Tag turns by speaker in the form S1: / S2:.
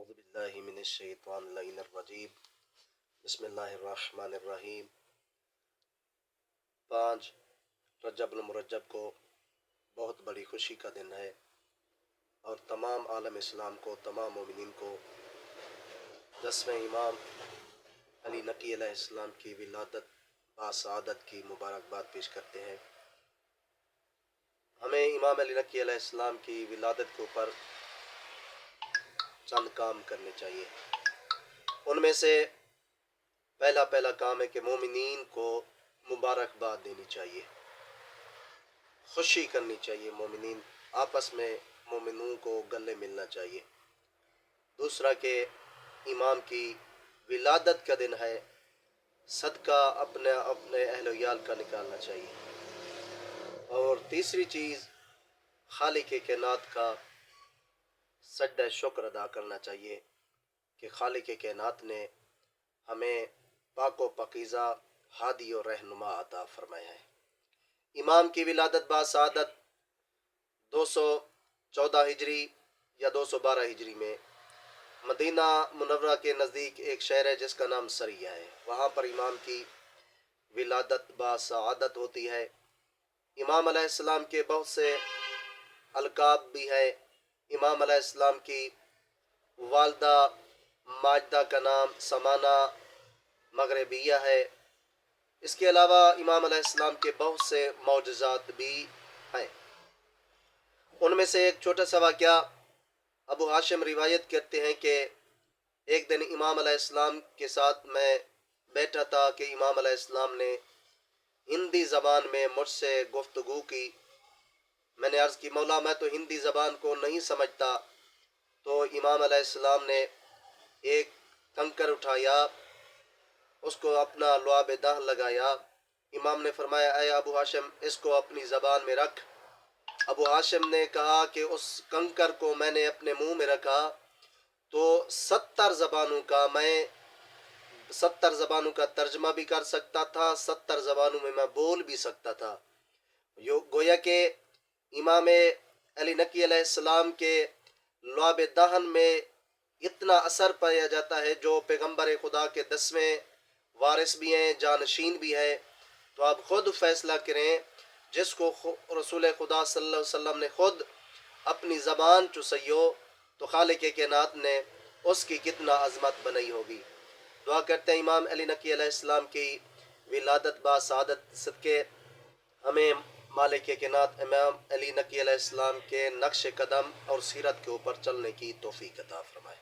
S1: اعوذ باللہ من الشیطان اللعین الرجیم بسم اللہ الرحمن الرحیم 5 رجب المرجب کو بہت بڑی خوشی کا دن ہے اور تمام عالم اسلام کو، تمام مومنین کو 10ویں امام علی نقی علیہ السلام کی ولادت باسعادت کی مبارکباد پیش کرتے ہیں۔ ہمیں امام علی نقی علیہ السلام کی ولادت کے اوپر چند کام کرنے چاہیے۔ ان میں سے پہلا کام ہے کہ مومنین کو مبارکباد دینی چاہیے، خوشی کرنی چاہیے، مومنین آپس میں مومنوں کو گلے ملنا چاہیے۔ دوسرا کہ امام کی ولادت کا دن ہے، صدقہ اپنے اہل و عیال کا نکالنا چاہیے۔ اور تیسری چیز خالق کائنات کا سجدہ شکر ادا کرنا چاہیے کہ خالق کائنات نے ہمیں پاک و پاکیزہ ہادی اور رہنما عطا فرمایا ہے۔ امام کی ولادت باسعادت 214 ہجری یا 212 ہجری میں مدینہ منورہ کے نزدیک ایک شہر ہے جس کا نام سریہ ہے، وہاں پر امام کی ولادت باسعادت ہوتی ہے۔ امام علیہ السلام کے بہت سے القاب بھی ہیں۔ امام علیہ السلام کی والدہ ماجدہ کا نام سمانہ مغربیہ ہے۔ اس کے علاوہ امام علیہ السلام کے بہت سے معجزات بھی ہیں۔ ان میں سے ایک چھوٹا سا واقعہ ابو ہاشم روایت کرتے ہیں کہ ایک دن امام علیہ السلام کے ساتھ میں بیٹھا تھا کہ امام علیہ السلام نے ہندی زبان میں مجھ سے گفتگو کی۔ میں نے عرض کی مولا میں تو ہندی زبان کو نہیں سمجھتا، تو امام علیہ السلام نے ایک کنکر اٹھایا، اس کو اپنا لعاب دہن لگایا۔ امام نے فرمایا اے ابو ہاشم اس کو اپنی زبان میں رکھ۔ ابو ہاشم نے کہا کہ اس کنکر کو میں نے اپنے منہ میں رکھا تو 70 زبانوں کا ترجمہ بھی کر سکتا تھا، 70 زبانوں میں بول بھی سکتا تھا۔ گویا کہ امام علی نقی علیہ السلام کے لعاب دہن میں اتنا اثر پایا جاتا ہے، جو پیغمبر خدا کے 10ویں وارث بھی ہیں، جانشین بھی ہیں۔ تو آپ خود فیصلہ کریں، جس کو رسول خدا صلی اللہ علیہ وسلم نے خود اپنی زبان چسیو تو خالق کائنات نے اس کی کتنا عظمت بنائی ہوگی۔ دعا کرتے ہیں امام علی نقی علیہ السلام کی ولادت باسعادت صدقے ہمیں مالک کائنات امام علی نقی علیہ السلام کے نقش قدم اور سیرت کے اوپر چلنے کی توفیق عطا فرمائے۔